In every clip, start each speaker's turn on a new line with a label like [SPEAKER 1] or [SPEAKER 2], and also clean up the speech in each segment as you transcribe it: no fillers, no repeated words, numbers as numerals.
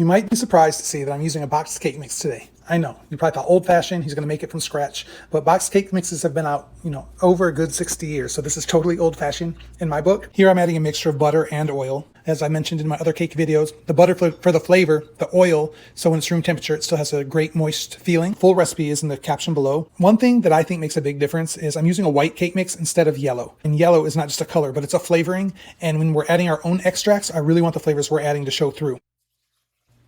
[SPEAKER 1] You might be surprised to see that I'm using a boxed cake mix today. I know, you probably thought old-fashioned, he's going to make it from scratch, but boxed cake mixes have been out, over a good 60 years, so this is totally old-fashioned in my book. Here I'm adding a mixture of butter and oil. As I mentioned in my other cake videos, the butter for the flavor, the oil, so when it's room temperature, it still has a great moist feeling. Full recipe is in the caption below. One thing that I think makes a big difference is I'm using a white cake mix instead of yellow. And yellow is not just a color, but it's a flavoring, and when we're adding our own extracts, I really want the flavors we're adding to show through.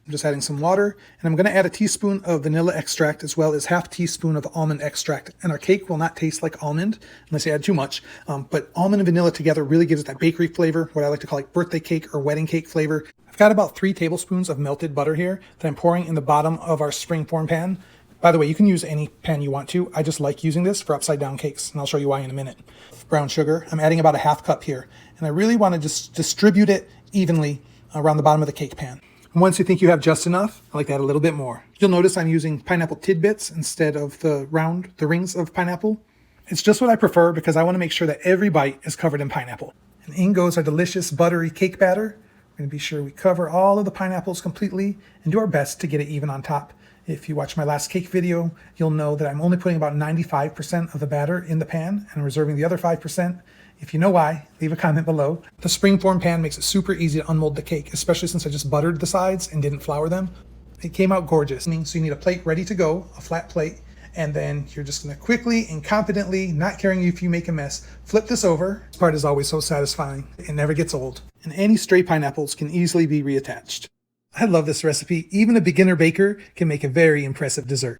[SPEAKER 1] I'm just adding some water, and I'm going to add a teaspoon of vanilla extract as well as half teaspoon of almond extract. And our cake will not taste like almond unless you add too much, but almond and vanilla together really gives it that bakery flavor, what I like to call like birthday cake or wedding cake flavor. I've got about 3 tablespoons of melted butter here that I'm pouring in the bottom of our springform pan. By the way, you can use any pan you want to. I just like using this for upside down cakes, and I'll show you why in a minute. Brown sugar, I'm adding about a ½ cup here, and I really want to just distribute it evenly around the bottom of the cake pan. And once you think you have just enough, I like to add a little bit more. You'll notice I'm using pineapple tidbits instead of the rings of pineapple. It's just what I prefer because I want to make sure that every bite is covered in pineapple. And in goes our delicious buttery cake batter. We're going to be sure we cover all of the pineapples completely and do our best to get it even on top. If you watch my last cake video, you'll know that I'm only putting about 95% of the batter in the pan and reserving the other 5%. If you know why, leave a comment below. The springform pan makes it super easy to unmold the cake, especially since I just buttered the sides and didn't flour them. It came out gorgeous. So you need a plate ready to go, a flat plate, and then you're just going to quickly and confidently, not caring if you make a mess, flip this over. This part is always so satisfying. It never gets old. And any stray pineapples can easily be reattached. I love this recipe. Even a beginner baker can make a very impressive dessert.